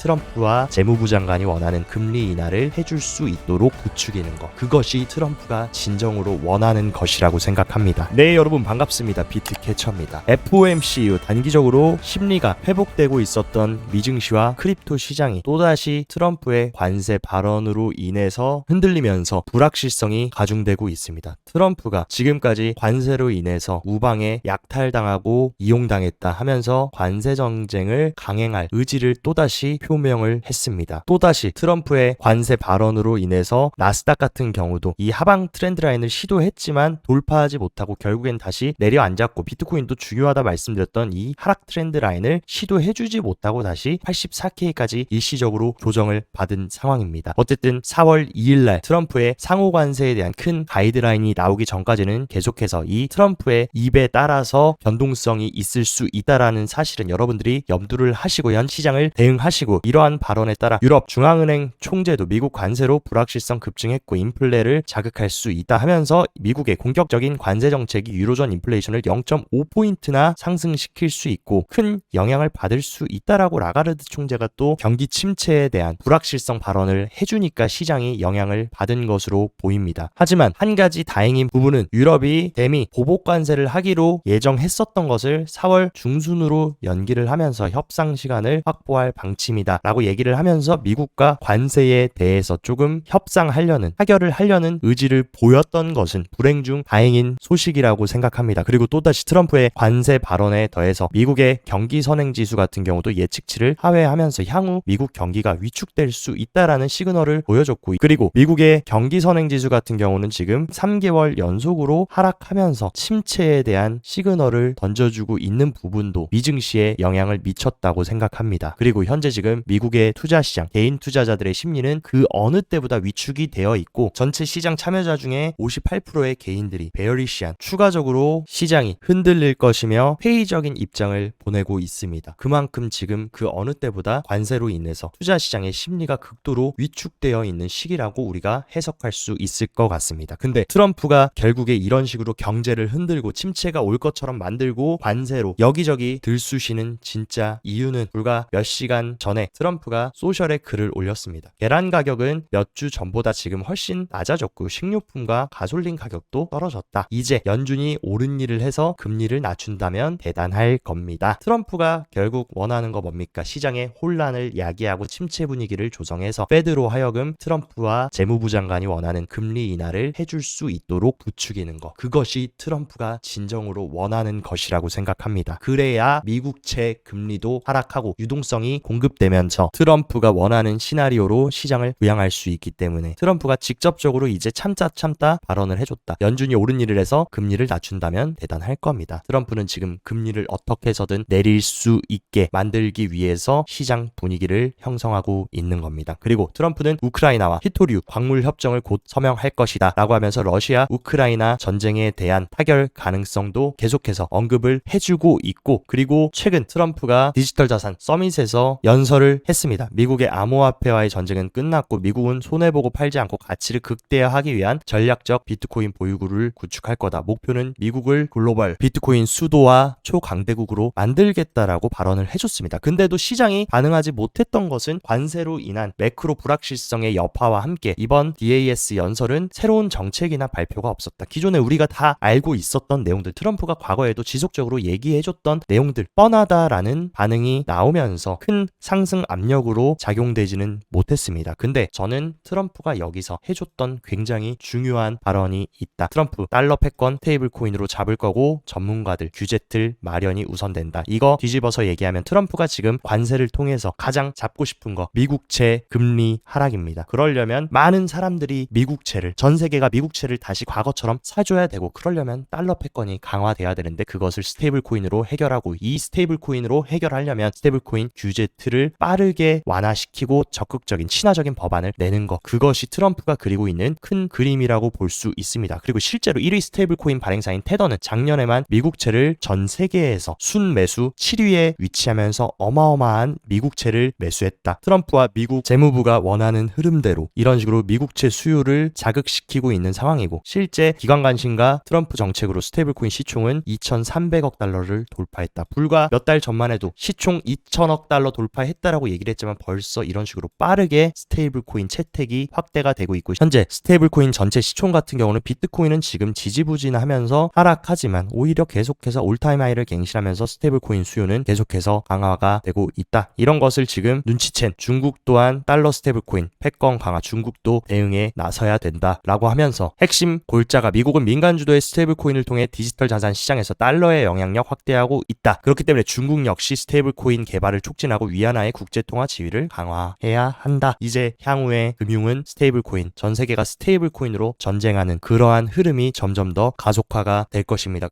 트럼프와 재무부 장관이 원하는 금리 인하를 해줄 수 있도록 부추기는 것, 그것이 트럼프가 진정으로 원하는 것이라고 생각합니다. 네, 여러분 반갑습니다. 비트캐쳐입니다. FOMC 이후 단기적으로 심리가 회복되고 있었던 미증시와 크립토 시장이 또다시 트럼프의 관세 발언으로 인해서 흔들리면서 불확실성이 가중되고 있습니다. 트럼프가 지금까지 관세로 인해서 우방에 약탈당하고 이용당했다 하면서 관세 정쟁을 강행할 의지를 또다시 표명을 했습니다. 또다시 트럼프의 관세 발언으로 인해서 나스닥 같은 경우도 이 하방 트렌드 라인을 시도했지만 돌파하지 못하고 결국엔 다시 내려앉았고, 비트코인도 중요하다 말씀드렸던 이 하락 트렌드 라인을 시도해주지 못하고 다시 84K까지 일시적으로 조정을 받은 상황입니다. 어쨌든 4월 2일날 트럼프의 상호 관세에 대한 큰 가이드라인이 나오기 전까지는 계속해서 이 트럼프의 입에 따라서 변동성이 있을 수 있다라는 사실은 여러분들이 염두를 하시고 현 시장을 대응하시고, 이러한 발언에 따라 유럽 중앙은행 총재도 미국 관세로 불확실성 급증했고 인플레를 자극할 수 있다 하면서 미국의 공격적인 관세 정책이 유로존 인플레이션을 0.5포인트나 상승시킬 수 있고 큰 영향을 받을 수 있다라고 라가르드 총재가 또 경기 침체에 대한 불확실성 발언을 해주니까 시장이 영향을 받은 것으로 보입니다. 하지만 한 가지 다행인 부분은 유럽이 대미 보복 관세를 하기로 예정했었던 것을 4월 중순으로 연기를 하면서 협상 시간을 확보할 방침이다 라고 얘기를 하면서 미국과 관세에 대해서 조금 협상하려는, 타결을 하려는 의지를 보였던 것은 불행 중 다행인 소식이라고 생각합니다. 그리고 또다시 트럼프의 관세 발언에 더해서 미국의 경기 선행 지수 같은 경우도 예측치를 하회하면서 향후 미국 경기가 위축될 수 있다라는 시그널을 보여줬고, 그리고 미국의 경기 선행 지수 같은 경우는 지금 3개월 연속으로 하락하면서 침체에 대한 시그널을 던져주고 있는 부분도 미증시에 영향을 미쳤다고 생각합니다. 그리고 현재 지금 미국의 투자시장, 개인 투자자들의 심리는 그 어느 때보다 위축이 되어 있고 전체 시장 참여자 중에 58%의 개인들이 베어리시한, 추가적으로 시장이 흔들릴 것이며 회의적인 입장을 보내고 있습니다. 그만큼 지금 그 어느 때보다 관세로 인해서 투자시장의 심리가 극도로 위축되어 있는 시기라고 우리가 해석할 수 있을 것 같습니다. 근데 트럼프가 결국에 이런 식으로 경제를 흔들고 침체가 올 것처럼 만들고 관세로 여기저기 들쑤시는 진짜 이유는 불과 몇 시간 전에 트럼프가 소셜에 글을 올렸습니다. 계란 가격은 몇 주 전보다 지금 훨씬 낮아졌고 식료품과 가솔린 가격도 떨어졌다. 이제 연준이 옳은 일을 해서 금리를 낮춘다면 대단할 겁니다. 트럼프가 결국 원하는 거 뭡니까? 시장의 혼란을 야기하고 침체 분위기를 조성해서 페드로 하여금 트럼프와 재무부 장관이 원하는 금리 인하를 해줄 수 있도록 부추기는 것, 그것이 트럼프가 진정으로 원하는 것이라고 생각합니다. 그래야 미국채 금리도 하락하고 유동성이 공급되면서 트럼프가 원하는 시나리오로 시장을 부양할 수 있기 때문에 트럼프가 직접적으로 이제 참다 발언을 해줬다. 연준이 옳은 일을 해서 금리를 낮춘다면 대단할 겁니다. 트럼프는 지금 금리를 어떻게 해서든 내릴 수 있게 만들기 위해서 시장 분위기를 형성하고 있는 겁니다. 그리고 트럼프는 우크라이나와 히토류 광물 협정을 곧 서명할 것이다 라고 하면서 러시아 우크라이나 전쟁에 대한 타결 가능성도 계속해서 언급을 해주고 있고, 그리고 최근 트럼프가 디지털 자산 서밋에서 연설을 했습니다. 미국의 암호화폐와의 전쟁은 끝났고 미국은 손해보고 팔지 않고 가치를 극대화하기 위한 전략적 비트코인 보유구를 구축할 거다. 목표는 미국을 글로벌 비트코인 수도와 초강대국으로 만들겠다라고 발언을 해줬습니다. 근데도 시장이 반응하지 못했던 것은 관세로 인한 매크로 불확실성의 여파와 함께 이번 DAS 연설은 새로운 정책이나 발표가 없었다. 기존에 우리가 다 알고 있었던 내용들, 트럼프가 과거에도 지속적으로 얘기해줬던 내용들 뻔하다라는 반응이 나오면서 큰 상승 압력으로 작용되지는 못했습니다. 근데 저는 트럼프가 여기서 해줬던 굉장히 중요한 발언이 있다. 트럼프 달러 패권 스테이블 코인으로 잡을 거고 전문가들 규제 틀 마련이 우선된다. 이거 뒤집어서 얘기하면 트럼프가 지금 관세를 통해서 가장 잡고 싶은 거 미국채 금리 하락입니다. 그러려면 많은 사람들이 미국채를, 전 세계가 미국채를 다시 과거처럼 사줘야 되고, 그러려면 달러 패권이 강화돼야 되는데 그것을 스테이블 코인으로 해결하고, 이 스테이블 코인으로 해결하려면 스테이블 코인 규제 틀을 빠르게 완화시키고 적극적인 친화적인 법안을 내는 것, 그것이 트럼프가 그리고 있는 큰 그림이라고 볼 수 있습니다. 그리고 실제로 1위 스테이블 코인 발행사인 테더는 작년에만 미국채를 전 세계에서 순매수 7위에 위치하면서 어마어마한 미국채를 매수했다. 트럼프와 미국 재무부가 원하는 흐름대로 이런 식으로 미국채 수요를 자극시키고 있는 상황이고, 실제 기관관심과 트럼프 정책으로 스테이블코인 시총은 2,300억 달러를 돌파했다. 불과 몇 달 전만 해도 시총 2,000억 달러 돌파했다라는 하겠다라고 얘기를 했지만 벌써 이런 식으로 빠르게 스테이블 코인 채택이 확대가 되고 있고, 현재 스테이블 코인 전체 시총 같은 경우는 비트코인은 지금 지지부진하면서 하락하지만 오히려 계속해서 올타임 하이를 갱신하면서 스테이블 코인 수요는 계속해서 강화가 되고 있다. 이런 것을 지금 눈치챈 중국 또한 달러 스테이블 코인 패권 강화, 중국도 대응에 나서야 된다라고 하면서 핵심 골자가 미국은 민간 주도의 스테이블 코인을 통해 디지털 자산 시장에서 달러의 영향력 확대하고 있다. 그렇기 때문에 중국 역시 스테이블 코인 개발을 촉진하고 위안화의 국제 통화 지위를 강화해야 한다. 이제 향후에 금융은 스테이블 코인, 전 세계가 스테이블 코인으로 전쟁하는 그러한 흐름이 점점 더 가속화가 될 것입니다.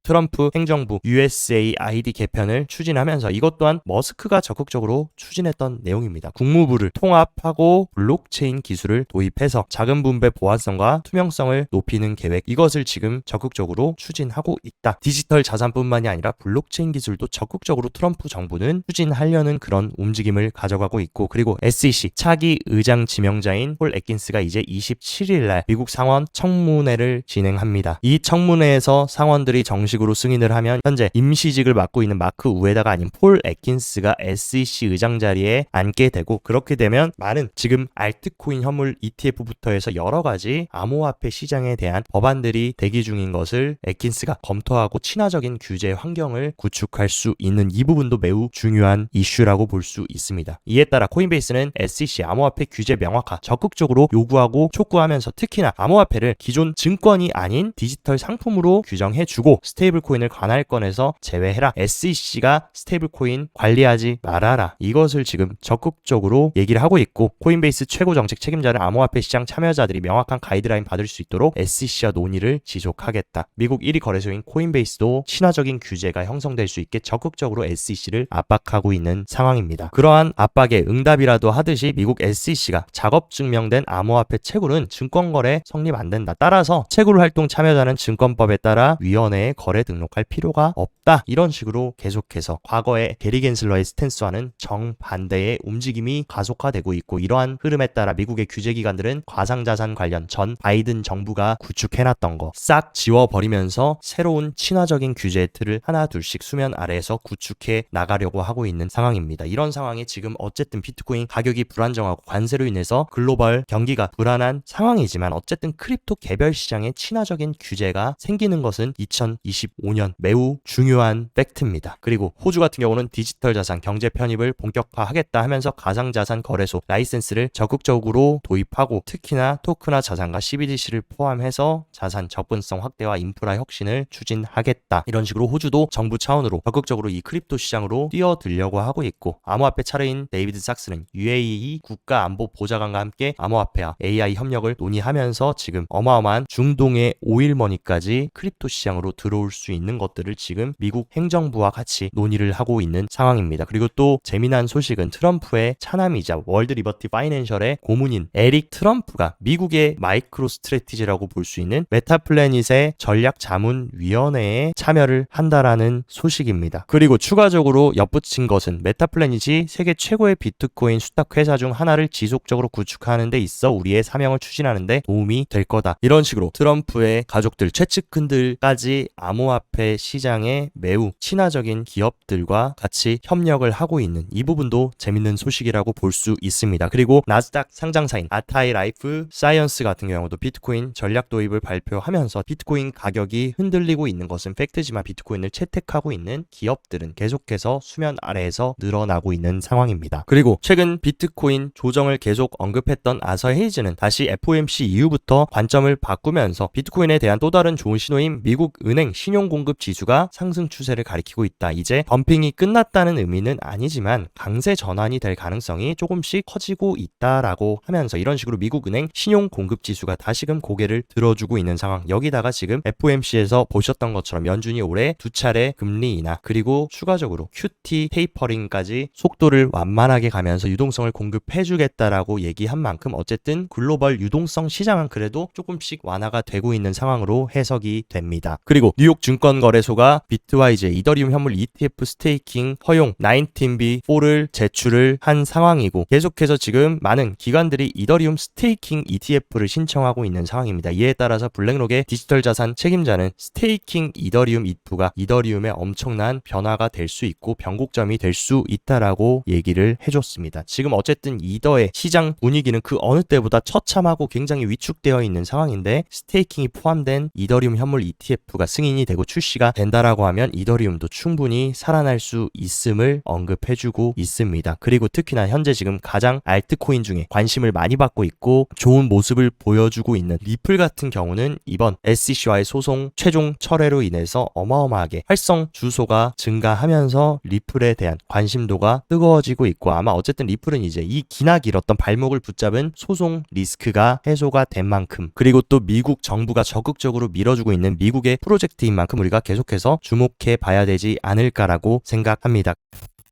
트럼프 행정부 USAID 개편을 추진하면서 이것 또한 머스크가 적극적으로 추진했던 내용입니다. 국무부를 통합하고 블록체인 기술을 도입해서 자금 분배 보안성과 투명성을 높이는 계획, 이것을 지금 적극적으로 추진하고 있다. 디지털 자산뿐만이 아니라 블록체인 기술도 적극적으로 트럼프 정부는 추진하려는 그런 움직임을 가져가고 있고, 그리고 SEC 차기 의장 지명자인 폴 애킨스가 이제 27일 날 미국 상원 청문회를 진행합니다. 이 청문회에서 상원들이 정식으로 승인을 하면 현재 임시직을 맡고 있는 마크 우에다가 아닌 폴 애킨스가 SEC 의장 자리에 앉게 되고, 그렇게 되면 많은 지금 알트코인 현물 ETF부터 해서 여러 가지 암호화폐 시장에 대한 법안들이 대기 중인 것을 애킨스가 검토하고 친화적인 규제 환경을 구축할 수 있는 이 부분도 매우 중요한 이슈라고 볼 수 있습니다. 이에 따라 코인베이스는 SEC 암호화폐 규제 명확화 적극적으로 요구하고 촉구하면서 특히나 암호화폐를 기존 증권이 아닌 디지털 상품으로 규정해주고 스테이블 코인을 관할권에서 제외해라. SEC가 스테이블 코인 관리하지 말아라. 이것을 지금 적극적으로 얘기를 하고 있고, 코인베이스 최고 정책 책임자는 암호화폐 시장 참여자들이 명확한 가이드라인 받을 수 있도록 SEC와 논의를 지속하겠다. 미국 1위 거래소인 코인베이스도 친화적인 규제가 형성될 수 있게 적극적으로 SEC를 압박하고 있는 상황입니다. 그러한 압박에 응답이라도 하듯이 미국 SEC가 작업 증명된 암호화폐 채굴은 증권거래 성립 안 된다. 따라서 채굴 활동 참여자는 증권법에 따라 위원회에 거래 등록할 필요가 없다. 이런 식으로 계속해서 과거의 게리 겐슬러의 스탠스와는 정반대의 움직임이 가속화되고 있고, 이러한 흐름에 따라 미국의 규제기관들은 가상자산 관련 전 바이든 정부가 구축해놨던 거 싹 지워버리면서 새로운 친화적인 규제의 틀을 하나 둘씩 수면 아래에서 구축해 나가려고 하고 있는 상황입니다. 이런 상황에 지금 어쨌든 비트코인 가격이 불안정하고 관세로 인해서 글로벌 경기가 불안한 상황이지만 어쨌든 크립토 개별 시장에 친화적인 규제가 생기는 것은 2025년 매우 중요한 팩트입니다. 그리고 호주 같은 경우는 디지털 자산 경제 편입을 본격화하겠다 하면서 가상자산 거래소 라이센스를 적극적으로 도입하고, 특히나 토크나 자산과 CBDC를 포함해서 자산 접근성 확대와 인프라 혁신을 추진하겠다. 이런 식으로 호주도 정부 차원으로 적극적으로 이 크립토 시장으로 뛰어들려고 하고 있고, 암호화폐 차르인 데이비드 sak스는 UAE 국가안보보좌관과 함께 암호화폐와 AI 협력을 논의하면서 지금 어마어마한 중동의 오일머니까지 크립토 시장으로 들어올 수 있는 것들을 지금 미국 행정부와 같이 논의를 하고 있는 상황입니다. 그리고 또 재미난 소식은 트럼프의 차남이자 월드 리버티 파이낸셜의 고문인 에릭 트럼프가 미국의 마이크로 스트래티지라고 볼 수 있는 메타플래닛의 전략자문위원회에 참여를 한다라는 소식입니다. 그리고 추가적으로 덧붙인 것은 메타플래닛이 세계 최고의 비트코인 수탁 회사 중 하나를 지속적으로 구축하는 데 있어 우리의 사명을 추진하는 데 도움이 될 거다. 이런 식으로 트럼프의 가족들, 최측근들까지 암호화폐 시장에 매우 친화적인 기업들과 같이 협력을 하고 있는 이 부분도 재밌는 소식이라고 볼 수 있습니다. 그리고 나스닥 상장사인 아타이 라이프 사이언스 같은 경우도 비트코인 전략 도입을 발표하면서 비트코인 가격이 흔들리고 있는 것은 팩트지만 비트코인을 채택하고 있는 기업들은 계속해서 수면 아래에서 늘어나고 있는 상황입니다. 그리고 최근 비트코인 조정을 계속 언급했던 아서 헤이즈는 다시 FOMC 이후부터 관점을 바꾸면서 비트코인에 대한 또 다른 좋은 신호인 미국 은행 신용공급 지수가 상승 추세를 가리키고 있다. 이제 덤핑이 끝났다는 의미는 아니지만 강세 전환이 될 가능성이 조금씩 커지고 있다라고 하면서 이런 식으로 미국 은행 신용공급 지수가 다시금 고개를 들어주고 있는 상황. 여기다가 지금 FOMC에서 보셨던 것처럼 연준이 올해 2차례 금리 인하 그리고 추가적으로 QT 테이퍼링까지 속도를 완만하게 가면서 유동성을 공급해주겠다라고 얘기한 만큼 어쨌든 글로벌 유동성 시장은 그래도 조금씩 완화가 되고 있는 상황으로 해석이 됩니다. 그리고 뉴욕 뉴욕 증권거래소가 비트와이즈 이더리움 현물 ETF 스테이킹 허용 19B4를 제출을 한 상황이고 계속해서 지금 많은 기관들이 이더리움 스테이킹 ETF를 신청하고 있는 상황입니다. 이에 따라서 블랙록의 디지털 자산 책임자는 스테이킹 이더리움 ETF가 이더리움의 엄청난 변화가 될 수 있고 변곡점이 될 수 있다라고 얘기를 해줬습니다. 지금 어쨌든 이더의 시장 분위기는 그 어느 때보다 처참하고 굉장히 위축되어 있는 상황인데 스테이킹이 포함된 이더리움 현물 ETF가 승인이 되고 출시가 된다라고 하면 이더리움도 충분히 살아날 수 있음을 언급해주고 있습니다. 그리고 특히나 현재 지금 가장 알트코인 중에 관심을 많이 받고 있고 좋은 모습을 보여주고 있는 리플 같은 경우는 이번 SEC와의 소송 최종 철회로 인해서 어마어마하게 활성 주소가 증가하면서 리플에 대한 관심도가 뜨거워지고 있고 아마 어쨌든 리플은 이제 이 기나 길었던 발목을 붙잡은 소송 리스크가 해소가 된 만큼 그리고 또 미국 정부가 적극적으로 밀어주고 있는 미국의 프로젝트인 만큼 우리가 계속해서 주목해 봐야 되지 않을까라고 생각합니다.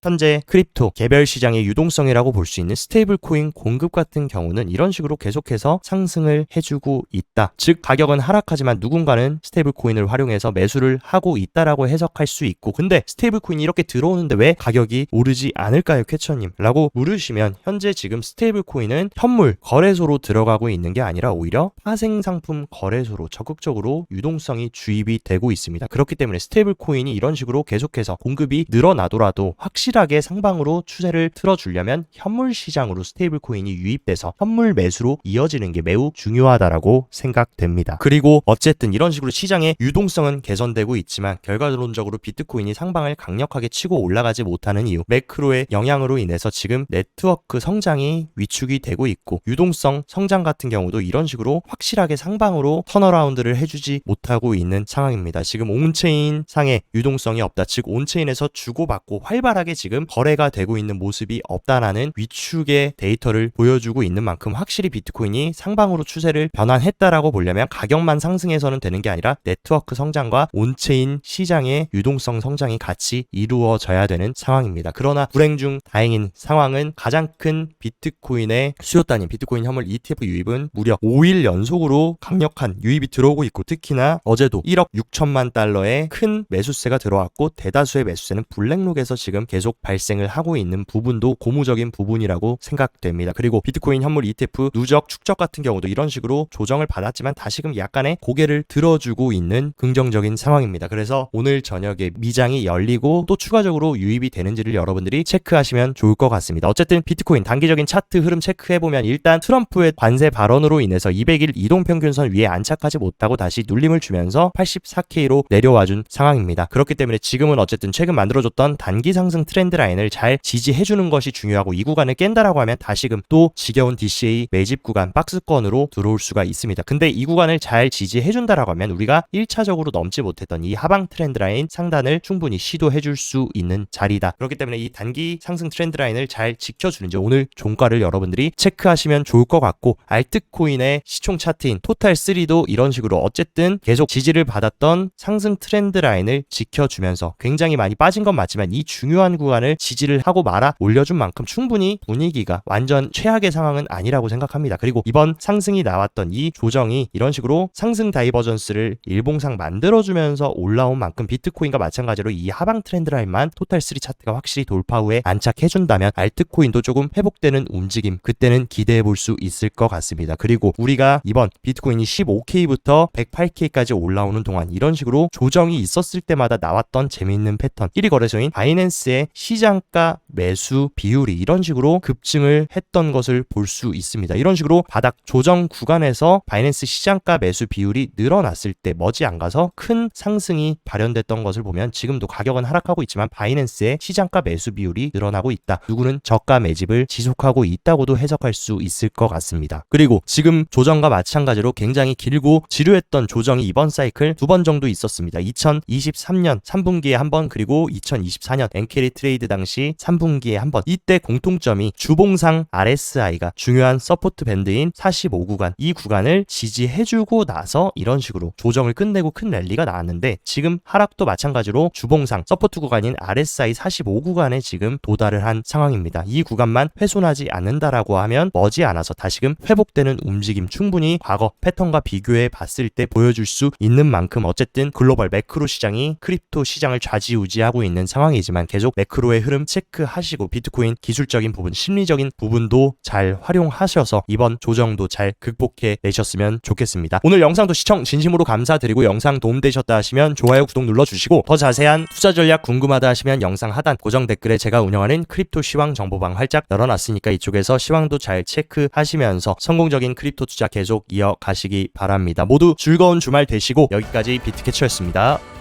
현재 크립토 개별 시장의 유동성이라고 볼 수 있는 스테이블 코인 공급 같은 경우는 이런 식으로 계속해서 상승을 해주고 있다. 즉 가격은 하락하지만 누군가는 스테이블 코인을 활용해서 매수를 하고 있다라고 해석할 수 있고 근데 스테이블 코인이 이렇게 들어오는데 왜 가격이 오르지 않을까요, 캐처님? 라고 물으시면 현재 지금 스테이블 코인은 현물 거래소로 들어가고 있는 게 아니라 오히려 파생 상품 거래소로 적극적으로 유동성이 주입이 되고 있습니다. 그렇기 때문에 스테이블 코인이 이런 식으로 계속해서 공급이 늘어나더라도 확실하게 상방으로 추세를 틀어주려면 현물 시장으로 스테이블 코인이 유입돼서 현물 매수로 이어지는 게 매우 중요하다라고 생각됩니다. 그리고 어쨌든 이런 식으로 시장의 유동성은 개선되고 있지만 결과론적으로 비트코인이 상방을 강력하게 치고 올라가지 못하는 이유 매크로의 영향으로 인해서 지금 네트워크 성장이 위축이 되고 있고 유동성 성장 같은 경우도 이런 식으로 확실하게 상방으로 턴어라운드를 해주지 못하고 있는 상황입니다. 지금 온체인 상의 유동성이 없다. 즉 온체인에서 주고받고 활발하게 지금 거래가 되고 있는 모습이 없다라는 위축의 데이터를 보여주고 있는 만큼 확실히 비트코인이 상방으로 추세를 변환했다라고 보려면 가격만 상승해서는 되는 게 아니라 네트워크 성장과 온체인 시장의 유동성 성장이 같이 이루어져야 되는 상황입니다. 그러나 불행 중 다행인 상황은 가장 큰 비트코인의 수요 단위 비트코인 현물 ETF 유입은 무려 5일 연속으로 강력한 유입이 들어오고 있고 특히나 어제도 1억 6천만 달러의 큰 매수세가 들어왔고 대다수의 매수세는 블랙록에서 지금 계속 발생을 하고 있는 부분도 고무적인 부분이라고 생각됩니다. 그리고 비트코인 현물 ETF 누적 축적 같은 경우도 이런 식으로 조정을 받았지만 다시금 약간의 고개를 들어주고 있는 긍정적인 상황입니다. 그래서 오늘 저녁에 미장이 열리고 또 추가적으로 유입이 되는지를 여러분들이 체크하시면 좋을 것 같습니다. 어쨌든 비트코인 단기적인 차트 흐름 체크해보면 일단 트럼프의 관세 발언으로 인해서 200일 이동평균선 위에 안착하지 못하고 다시 눌림을 주면서 84K로 내려와준 상황입니다. 그렇기 때문에 지금은 어쨌든 최근 만들어줬던 단기 상승 트렌드 라인을 잘 지지해주는 것이 중요하고 이 구간을 깬다라고 하면 다시금 또 지겨운 DCA 매집 구간 박스권으로 들어올 수가 있습니다. 근데 이 구간을 잘 지지해준다라고 하면 우리가 1차적으로 넘지 못했던 이 하방 트렌드 라인 상단을 충분히 시도해줄 수 있는 자리다. 그렇기 때문에 이 단기 상승 트렌드 라인을 잘 지켜주는지 오늘 종가를 여러분들이 체크하시면 좋을 것 같고 알트코인의 시총 차트인 토탈3도 이런 식으로 어쨌든 계속 지지를 받았던 상승 트렌드 라인을 지켜주면서 굉장히 많이 빠진 건 맞지만 이 중요한 구간을 지지를 하고 말아 올려준 만큼 충분히 분위기가 완전 최악의 상황은 아니라고 생각합니다. 그리고 이번 상승이 나왔던 이 조정이 이런 식으로 상승 다이버전스를 일봉상 만들어주면서 올라온 만큼 비트코인과 마찬가지로 이 하방 트렌드 라인만 토탈3 차트가 확실히 돌파 후에 안착해준다면 알트코인도 조금 회복되는 움직임 그때는 기대해 볼 수 있을 것 같습니다. 그리고 우리가 이번 비트코인이 15K부터 108K까지 올라오는 동안 이런 식으로 조정이 있었을 때마다 나왔던 재미있는 패턴 1위 거래소인 바이낸스의 시장가 매수 비율이 이런 식으로 급증을 했던 것을 볼 수 있습니다. 이런 식으로 바닥 조정 구간에서 바이낸스 시장가 매수 비율이 늘어났을 때 머지않아서 큰 상승이 발현됐던 것을 보면 지금도 가격은 하락하고 있지만 바이낸스의 시장가 매수 비율이 늘어나고 있다. 누구는 저가 매집을 지속하고 있다고도 해석할 수 있을 것 같습니다. 그리고 지금 조정과 마찬가지로 굉장히 길고 지루했던 조정이 이번 사이클 2번 정도 있었습니다. 2023년 3분기에 한 번 그리고 2024년 엔캐리 트레이딩 트레이드 당시 3분기에 한번, 이때 공통점이 주봉상 RSI가 중요한 서포트 밴드인 45구간, 이 구간을 지지해주고 나서 이런 식으로 조정을 끝내고 큰 랠리가 나왔는데, 지금 하락도 마찬가지로 주봉상 서포트 구간인 RSI 45구간에 지금 도달을 한 상황입니다. 이 구간만 훼손하지 않는다라고 하면 머지않아서 다시금 회복되는 움직임 충분히 과거 패턴과 비교해 봤을 때 보여줄 수 있는 만큼, 어쨌든 글로벌 매크로 시장이 크립토 시장을 좌지우지하고 있는 상황이지만 계속 매크로의 흐름 체크하시고 비트코인 기술적인 부분, 심리적인 부분도 잘 활용하셔서 이번 조정도 잘 극복해 내셨으면 좋겠습니다. 오늘 영상도 시청 진심으로 감사드리고, 영상 도움되셨다 하시면 좋아요, 구독 눌러주시고, 더 자세한 투자 전략 궁금하다 하시면 영상 하단 고정 댓글에 제가 운영하는 크립토 시황 정보방 활짝 열어놨으니까 이쪽에서 시황도 잘 체크하시면서 성공적인 크립토 투자 계속 이어가시기 바랍니다. 모두 즐거운 주말 되시고, 여기까지 비트캐쳐였습니다.